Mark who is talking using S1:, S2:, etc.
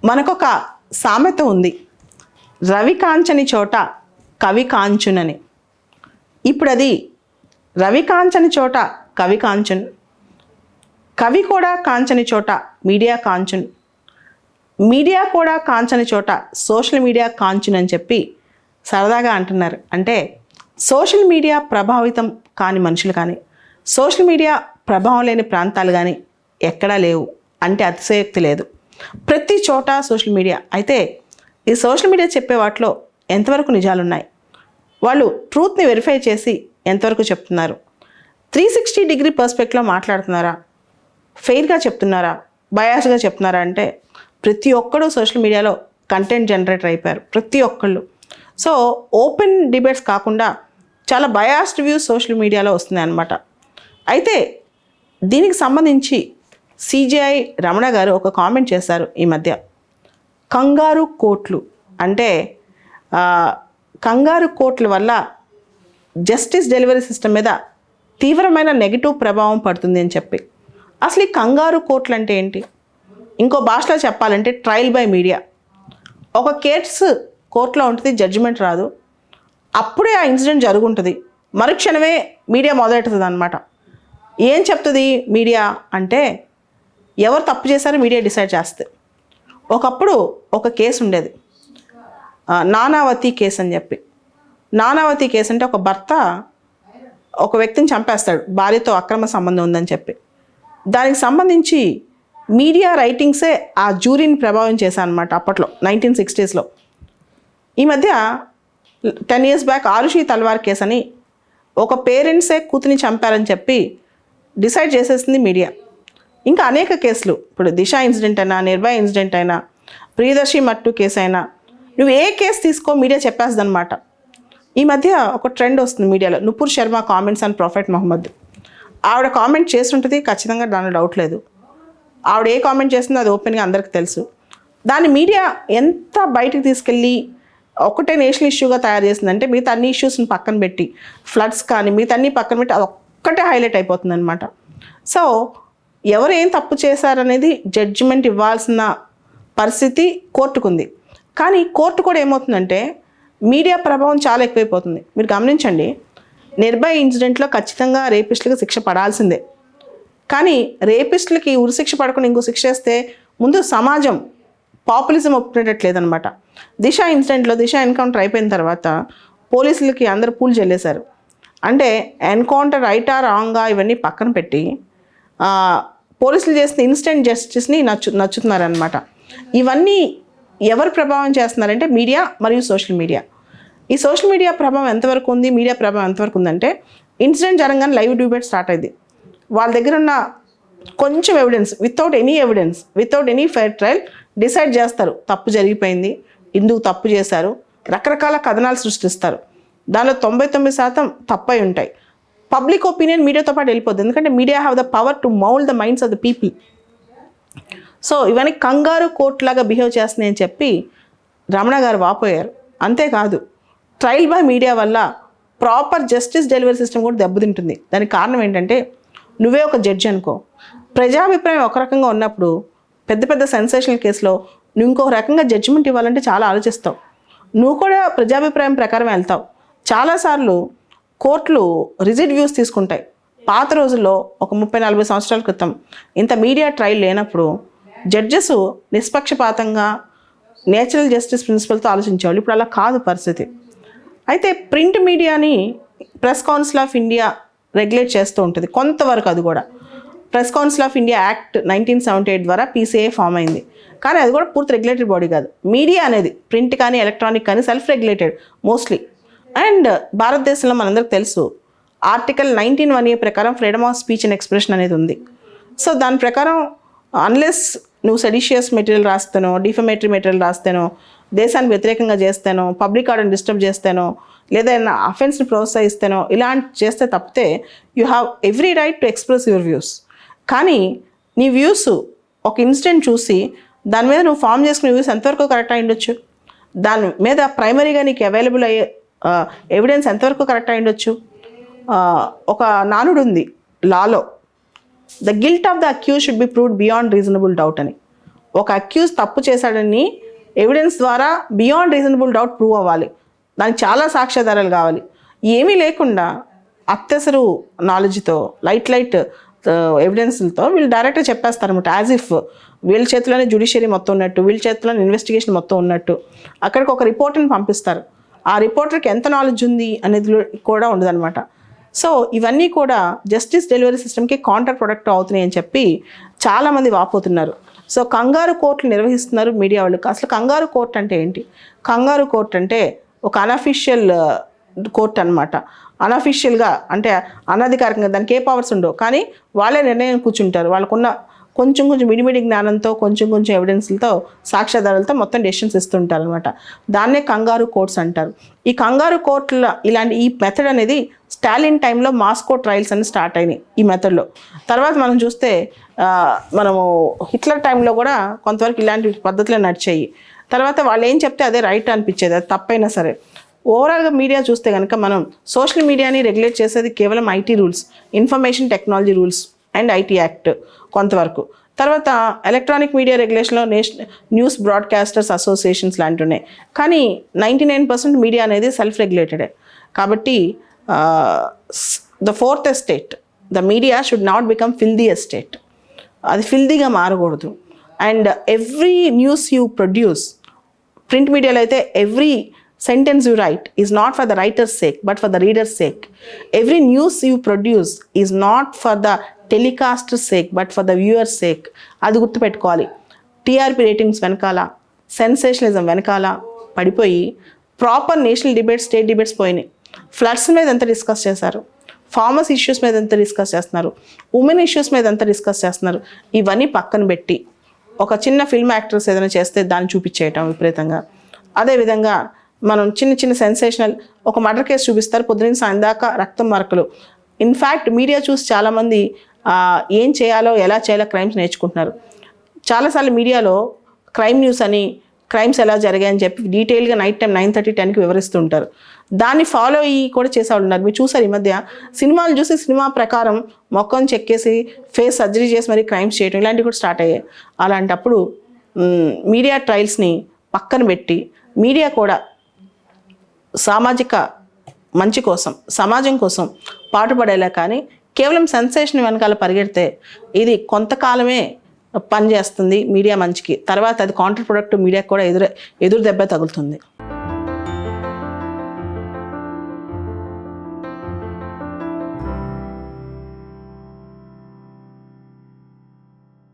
S1: మనకొక సామెత ఉంది, రవి కాంచని చోట కవి కాంచునని. ఇప్పుడు అది రవి కాంచని చోట కవి కాంచున్, కవి కూడా కాంచని చోట మీడియా కాంచున్, మీడియా కూడా కాంచని చోట సోషల్ మీడియా కాంచున్ అని చెప్పి సరదాగా అంటున్నారు. అంటే సోషల్ మీడియా ప్రభావితం కాని మనుషులు కానీ, సోషల్ మీడియా ప్రభావం లేని ప్రాంతాలు కానీ ఎక్కడా లేవు అంటే అతిశయోక్తి లేదు. ప్రతి చోట సోషల్ మీడియా. అయితే ఈ సోషల్ మీడియా చెప్పే వాటిలో ఎంతవరకు నిజాలు ఉన్నాయి, వాళ్ళు ట్రూత్ని వెరిఫై చేసి ఎంతవరకు చెప్తున్నారు, 360 డిగ్రీ పర్స్పెక్టివ్లో మాట్లాడుతున్నారా, ఫెయిర్గా చెప్తున్నారా, బయాస్గా చెప్తున్నారా అంటే ప్రతి ఒక్కడు సోషల్ మీడియాలో కంటెంట్ జనరేటర్ అయిపోయారు, ప్రతి ఒక్కళ్ళు. సో ఓపెన్ డిబేట్స్ కాకుండా చాలా బయాస్డ్ వ్యూస్ సోషల్ మీడియాలో వస్తున్నాయి అన్నమాట. అయితే దీనికి సంబంధించి సిజేఐ రమణ గారు ఒక కామెంట్ చేశారు ఈ మధ్య. కంగారు కోర్టులు అంటే కంగారు కోర్టుల వల్ల జస్టిస్ డెలివరీ సిస్టమ్ మీద తీవ్రమైన నెగిటివ్ ప్రభావం పడుతుంది అని చెప్పి. అసలు ఈ కంగారు కోర్టులు అంటే ఏంటి? ఇంకో భాషలో చెప్పాలంటే ట్రయల్ బై మీడియా. ఒక కేసు కోర్టులో ఉంటుంది, జడ్జిమెంట్ రాదు, అప్పుడే ఆ ఇన్సిడెంట్ జరుగుంటుంది, మరుక్షణమే మీడియా మొదలెడుతుంది అనమాట. ఏం చెప్తుంది మీడియా అంటే ఎవరు తప్పు చేశారో మీడియా డిసైడ్ చేస్తుంది. ఒకప్పుడు ఒక కేసు ఉండేది, నానావతి కేసు అని చెప్పి. నానావతి కేసు అంటే ఒక భర్త ఒక వ్యక్తిని చంపేస్తాడు భార్యతో అక్రమ సంబంధం ఉందని చెప్పి. దానికి సంబంధించి మీడియా రైటింగ్సే ఆ జ్యూరీని ప్రభావం చేశాను అనమాట అప్పట్లో 1960s. ఈ మధ్య 10 years బ్యాక్ ఆరుషి తల్వార్ కేసు అని ఒక పేరెంట్సే కూతుని చంపారని చెప్పి డిసైడ్ చేసేసింది మీడియా. ఇంకా అనేక కేసులు, ఇప్పుడు దిశ ఇన్సిడెంట్ అయినా, నిర్భయ ఇన్సిడెంట్ అయినా, ప్రియదర్శి మట్టు కేసు అయినా, నువ్వు ఏ కేసు తీసుకో మీడియా చెప్పేస్తుంది అనమాట. ఈ మధ్య ఒక ట్రెండ్ వస్తుంది మీడియాలో, Nupur Sharma comments and prophet Muhammad. ఆవిడ కామెంట్ చేస్తుంటుంది, ఖచ్చితంగా దానిలో డౌట్ లేదు. ఆవిడ ఏ కామెంట్ చేస్తుందో అది ఓపెన్గా అందరికీ తెలుసు. దాన్ని మీడియా ఎంత బయటికి తీసుకెళ్ళి ఒకటే నేషనల్ ఇష్యూగా తయారు చేసిందంటే మిగతా అన్ని ఇష్యూస్ని పక్కన పెట్టి, ఫ్లడ్స్ కానీ మిగతా అన్ని పక్కన పెట్టి అది ఒక్కటే హైలైట్ అయిపోతుంది అనమాట. సో ఎవరు ఏం తప్పు చేశారనేది జడ్జిమెంట్ ఇవ్వాల్సిన పరిస్థితి కోర్టుకుంది. కానీ కోర్టు కూడా ఏమవుతుందంటే మీడియా ప్రభావం చాలా ఎక్కువైపోతుంది. మీరు గమనించండి, నిర్భయ ఇన్సిడెంట్లో ఖచ్చితంగా రేపిస్టులకు శిక్ష పడాల్సిందే. కానీ రేపిస్టులకి ఉరిశిక్ష పడకుండా ఇంకో శిక్ష వేస్తే ముందు సమాజం పాపులిజం ఒప్పుకునేటట్లేదనమాట. దిశ ఇన్సిడెంట్లో దిశ ఎన్కౌంటర్ అయిపోయిన తర్వాత పోలీసులకి అందరూ పూలు చెల్లేశారు. అంటే ఎన్కౌంటర్ రైటా రాంగా ఇవన్నీ పక్కన పెట్టి పోలీసులు చేసిన ఇన్స్టెంట్ జస్టిస్ని నచ్చుతున్నారనమాట. ఇవన్నీ ఎవరు ప్రభావం చేస్తున్నారంటే మీడియా మరియు సోషల్ మీడియా. ఈ సోషల్ మీడియా ప్రభావం ఎంతవరకు ఉంది, మీడియా ప్రభావం ఎంతవరకు ఉందంటే ఇన్సిడెంట్ జరగానే లైవ్ డిబేట్ స్టార్ట్ అయింది. వాళ్ళ దగ్గర ఉన్న కొంచెం evidence, without any fair trial decide చేస్తారు తప్పు జరిగిపోయింది, ఎందుకు తప్పు చేశారు, రకరకాల కథనాలు సృష్టిస్తారు. దానిలో 99% తప్పై ఉంటాయి. పబ్లిక్ ఒపీనియన్ మీడియాతో పాటు వెళ్ళిపోద్ది, ఎందుకంటే media have the power to mould the minds of the people. So ఇవన్నీ కంగారు కోర్టులాగా బిహేవ్ చేస్తున్నాయి అని చెప్పి రమణ గారు వాపోయారు. అంతేకాదు, ట్రయల్ బై మీడియా వల్ల ప్రాపర్ జస్టిస్ డెలివరీ సిస్టమ్ కూడా దెబ్బతింటుంది. దానికి కారణం ఏంటంటే నువ్వే ఒక జడ్జి అనుకో, ప్రజాభిప్రాయం ఒక రకంగా ఉన్నప్పుడు పెద్ద పెద్ద సెన్సేషనల్ కేసులో నువ్వు ఇంకొక రకంగా జడ్జిమెంట్ ఇవ్వాలంటే చాలా ఆలోచిస్తావు. నువ్వు కూడా ప్రజాభిప్రాయం ప్రకారం వెళ్తావు. చాలాసార్లు కోర్టులు రిజిడ్ వ్యూస్ తీసుకుంటాయి. పాత రోజుల్లో ఒక 30-40 సంవత్సరాల క్రితం ఇంత మీడియా ట్రయల్ లేనప్పుడు జడ్జెస్ నిష్పక్షపాతంగా నేచురల్ జస్టిస్ ప్రిన్సిపల్తో ఆలోచించేవాళ్ళు. ఇప్పుడు అలా కాదు పరిస్థితి. అయితే ప్రింట్ మీడియాని press council of India regulate చేస్తూ ఉంటుంది కొంతవరకు. అది కూడా press council of India act 1978 ద్వారా PCI ఫామ్ అయింది. కానీ అది కూడా పూర్తి రెగ్యులేటరీ బాడీ కాదు. మీడియా అనేది ప్రింట్ కానీ ఎలక్ట్రానిక్ కానీ సెల్ఫ్ రెగ్యులేటెడ్ మోస్ట్లీ. అండ్ భారతదేశంలో మనందరికి తెలుసు ఆర్టికల్ 19(1)A ప్రకారం freedom of speech and expression అనేది ఉంది. సో దాని ప్రకారం అన్లెస్ నువ్వు సెడిషియస్ మెటీరియల్ రాస్తానో, డిఫమేటరీ మెటీరియల్ రాస్తానో, దేశానికి వ్యతిరేకంగా చేస్తానో, పబ్లిక్ ఆర్డర్ని డిస్టర్బ్ చేస్తానో, లేదా అఫెన్స్ని ప్రోత్సహిస్తానో ఇలాంటి చేస్తే తప్పితే you have every right to express your views. కానీ నీ వ్యూస్ ఒక ఇన్సిడెంట్ చూసి దాని మీద నువ్వు ఫామ్ చేసుకునే వ్యూస్ ఎంతవరకు కరెక్ట్ అయి ఉండొచ్చు, దాని మీద ప్రైమరీగా నీకు అవైలబుల్ అయ్యే ఎవిడెన్స్ ఎంతవరకు కరెక్ట్ అయి ఉండొచ్చు. ఒక నానుడు ఉంది లాలో, the guilt of the accuse should be proved beyond reasonable doubt అని. ఒక అక్యూజ్ తప్పు చేశాడని ఎవిడెన్స్ ద్వారా బియాండ్ రీజనబుల్ డౌట్ ప్రూవ్ అవ్వాలి. దానికి చాలా సాక్ష్యాధారాలు కావాలి. ఏమీ లేకుండా అత్యవసర నాలెడ్జ్తో లైట్ ఎవిడెన్స్లతో వీళ్ళు డైరెక్ట్గా చెప్పేస్తారు అనమాట. యాజ్ ఇఫ్ వీళ్ళ చేతిలోనే జ్యుడిషియరీ మొత్తం ఉన్నట్టు, వీళ్ళ చేతిలోనే ఇన్వెస్టిగేషన్ మొత్తం ఉన్నట్టు. అక్కడికి ఒక రిపోర్టర్ని పంపిస్తారు. ఆ రిపోర్టర్కి ఎంత నాలెడ్జ్ ఉంది అనేది కూడా ఉండదన్నమాట. సో ఇవన్నీ కూడా జస్టిస్ డెలివరీ సిస్టమ్కి కాంట్రా ప్రొడక్ట్ అవుతున్నాయి అని చెప్పి చాలామంది వాపోతున్నారు. సో కంగారు కోర్టులు నిర్వహిస్తున్నారు మీడియా వాళ్ళు. అసలు కంగారు కోర్టు అంటే ఏంటి? కంగారు కోర్టు అంటే ఒక అనఫిషియల్ కోర్ట్ అనమాట. అనఫిషియల్గా అంటే అనధికారికంగా దానికి ఏ పవర్స్ ఉండవు, కానీ వాళ్ళే నిర్ణయం కూర్చుంటారు. వాళ్ళకున్న కొంచెం మిడిమిడి జ్ఞానంతో కొంచెం ఎవిడెన్స్లతో సాక్ష్యాధారాలతో మొత్తం డెసిషన్స్ ఇస్తుంటారు అనమాట. దాన్నే కంగారు కోర్ట్స్ అంటారు. ఈ కంగారు కోర్టుల ఈ మెథడ్ అనేది స్టాలిన్ టైంలో మాస్కో ట్రయల్స్ అని స్టార్ట్ అయినాయి ఈ మెథడ్లో. తర్వాత మనం చూస్తే మనము హిట్లర్ టైంలో కూడా కొంతవరకు ఇలాంటి పద్ధతులే నడిచాయి. తర్వాత వాళ్ళు ఏం చెప్తే అదే రైట్ అనిపించేది, అది తప్పైనా సరే. ఓవరాల్గా మీడియా చూస్తే కనుక మనం సోషల్ మీడియాని రెగ్యులేట్ చేసేది కేవలం IT rules, information technology rules and IT act కొంతవరకు. తర్వాత ఎలక్ట్రానిక్ మీడియా రెగ్యులేషన్లో న్యూస్ బ్రాడ్కాస్టర్స్ అసోసియేషన్స్ లాంటివి ఉన్నాయి. కానీ 99% మీడియా అనేది సెల్ఫ్ రెగ్యులేటెడే. కాబట్టి the fourth estate, the media should not become filthy estate. అది ఫిల్దీగా మారకూడదు. And every news you produce, print మీడియాలో అయితే every sentence you write is not for the writer's sake but for the reader's sake. Every news you produce is not for the telecaster's sake but for the viewer's sake. అది గుర్తుపెట్టుకోవాలి. TRP ratings వెనకాల, sensationalism వెనకాల పడిపోయి proper national debates, state debates పోయినాయి. Floods మీద ఎంత discuss చేశారు, farmers issues మీద ఎంత డిస్కస్ చేస్తున్నారు, ఉమెన్ ఇష్యూస్ మీద ఎంత డిస్కస్ చేస్తున్నారు. ఇవన్నీ పక్కన పెట్టి ఒక చిన్న ఫిల్మ్ యాక్టర్స్ ఏదైనా చేస్తే దాన్ని చూపించేయటం విపరీతంగా. అదేవిధంగా మనం చిన్న సెన్సేషనల్ ఒక మర్డర్ కేసు చూపిస్తారు, పొద్దున్న సాయం దాకా రక్తం మరకలు. ఇన్ఫ్యాక్ట్ మీడియా చూసి చాలామంది ఏం చేయాలో ఎలా చేయాలో క్రైమ్స్ నేర్చుకుంటున్నారు. చాలాసార్లు మీడియాలో క్రైమ్ న్యూస్ అని, క్రైమ్స్ ఎలా జరిగాయని చెప్పి డీటెయిల్గా నైట్ టైం 9:30, 10కి వివరిస్తూ ఉంటారు. దాన్ని ఫాలో అయ్యి కూడా చేసేవాళ్ళు ఉన్నారు. మీరు చూసారు ఈ మధ్య సినిమాలు చూసి సినిమా ప్రకారం మొక్కను చెక్కేసి ఫేస్ సర్జరీ చేసి మరి క్రైమ్స్ చేయడం ఇలాంటివి కూడా స్టార్ట్ అయ్యాయి. అలాంటప్పుడు మీడియా ట్రయల్స్ని పక్కన పెట్టి మీడియా కూడా సామాజిక మంచి కోసం, సమాజం కోసం పాటుపడేలా, కానీ కేవలం సెన్సేషన్ వెనకాల పరిగెడితే ఇది కొంతకాలమే పనిచేస్తుంది మీడియా మంచికి. తర్వాత అది కాంట్రా ప్రొడక్ట్, మీడియాకి కూడా ఎదురు దెబ్బ తగులుతుంది.